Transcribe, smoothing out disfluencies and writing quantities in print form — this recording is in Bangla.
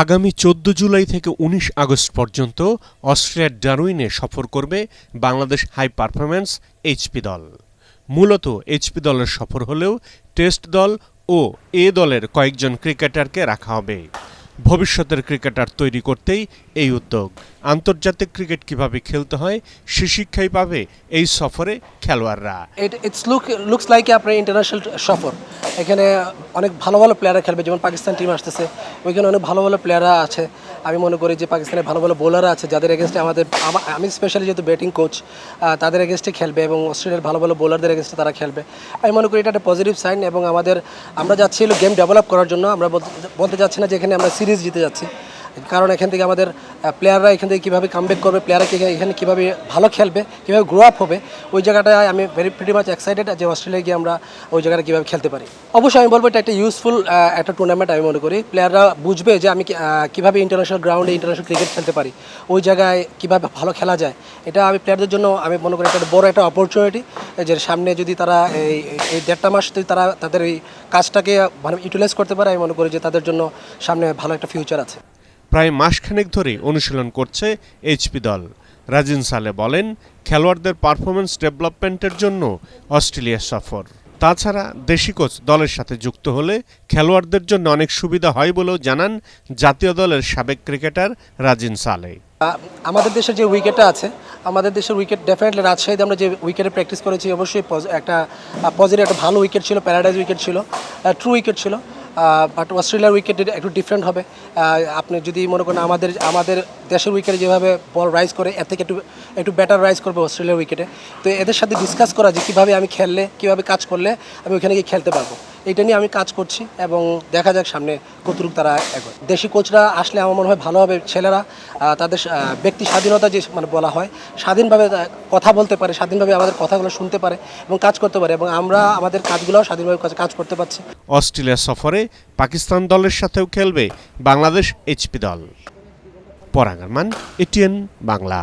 আগামী 14 জুলাই থেকে 19 আগস্ট পর্যন্ত অস্ট্রেলিয়ার ডারউইনে সফর করবে বাংলাদেশ হাই পারফরম্যান্স এইচপি দল। মূলত এইচপি দলের সফর হলেও টেস্ট দল ও এ দলের কয়েকজন ক্রিকেটারকে রাখা হবে। ভবিষ্যতের ক্রিকেটার তৈরি করতেই এই উদ্যোগ। আন্তর্জাতিক ক্রিকেট কিভাবে খেলতে হয় সে শিক্ষাই পাবে এই সফরে খেলোয়াড়রা। লুকস লাইক আপনার ইন্টারন্যাশনাল সফর। এখানে অনেক ভালো ভালো প্লেয়াররা খেলবে, যেমন পাকিস্তান টিম আসতেছে, ওইখানে অনেক ভালো ভালো প্লেয়াররা আছে। আমি মনে করি যে পাকিস্তানের ভালো ভালো বোলাররা আছে যাদের এগেনস্টে আমি স্পেশালি যেহেতু ব্যাটিং কোচ, তাদের এগেনস্টে খেলবে এবং অস্ট্রেলিয়ার ভালো ভালো বোলারদের এগেনস্টে তারা খেলবে। আমি মনে করি এটা একটা পজিটিভ সাইন এবং আমরা যাচ্ছি গেম ডেভেলপ করার জন্য। আমরা বলতে চাচ্ছি না যে এখানে আমরা সিরিজ জিতে যাচ্ছি, কারণ এখান থেকে আমাদের প্লেয়াররা এখান থেকে কীভাবে কামব্যাক করবে, প্লেয়াররা এখানে কীভাবে ভালো খেলবে, কীভাবে গ্রো আপ হবে, ওই জায়গাটায় আমি প্রিটি মাচ এক্সাইটেড যে অস্ট্রেলিয়ায় গিয়ে আমরা ওই জায়গাটা কীভাবে খেলতে পারি। অবশ্যই আমি বলবো এটা একটা ইউজফুল একটা টুর্নামেন্ট। আমি মনে করি প্লেয়াররা বুঝবে যে আমি কীভাবে ইন্টারন্যাশনাল গ্রাউন্ডে ইন্টারন্যাশনাল ক্রিকেট খেলতে পারি, ওই জায়গায় কীভাবে ভালো খেলা যায়। এটা আমি প্লেয়ারদের জন্য আমি মনে করি একটা বড় একটা অপরচুনিটি, যে সামনে যদি তারা এই 1.5 মাস যদি তারা তাদের এই কাজটাকে মানে ইউটিলাইজ করতে পারে, আমি মনে করি যে তাদের জন্য সামনে ভালো একটা ফিউচার আছে। প্রায় মাসখানেক ধরে অনুশীলন করছে এইচপি দল। রাজিন সালে বলেন, খেলোয়াড়দের পারফরমেন্স ডেভেলপমেন্টের জন্য অস্ট্রেলিয়া সফর। তাছাড়া দেশি কোচ দলের সাথে যুক্ত হলে খেলোয়াড়দের জন্য অনেক সুবিধা হয় বলেও জানান জাতীয় দলের সাবেক ক্রিকেটার রাজিন সালে। আমাদের দেশের যে উইকেটটা আছে, আমাদের দেশের উইকেট ডেফিনেটলি রাজশাহীতে আমরা যে উইকেটে প্র্যাকটিস করেছি, অবশ্যই একটা পজিটিভ একটা ভালো উইকেট ছিল, প্যারাডাইজ উইকেট ছিল, ট্রু উইকেট ছিল। বাট অস্ট্রেলিয়ার উইকেট একটু ডিফারেন্ট হবে। আপনি যদি মনে করেন আমাদের দেশের উইকেটে যেভাবে বল রাইজ করে, এর থেকে একটু বেটার রাইজ করবে অস্ট্রেলিয়ার উইকেটে। তো এদের সাথে ডিসকাস করা যে কীভাবে আমি খেললে, কীভাবে কাজ করলে আমি ওইখানে গিয়ে খেলতে পারবো, এটা নিয়ে আমি কাজ করছি এবং দেখা যাক সামনে কতটুকু তারা এগোয়। দেশি কোচরা আসলে আমার মনে হয় ভালো হবে। ছেলেরা তাদের ব্যক্তি স্বাধীনতা যে মানে বলা হয়, স্বাধীনভাবে কথা বলতে পারে, স্বাধীনভাবে আমাদের কথাগুলো শুনতে পারে এবং কাজ করতে পারে, এবং আমরা আমাদের কাজগুলোও স্বাধীনভাবে কাজ করতে পারছি। অস্ট্রেলিয়া সফরে পাকিস্তান দলের সাথেও খেলবে বাংলাদেশ এইচপি দল। পরাগ আরমান, এটিএন বাংলা।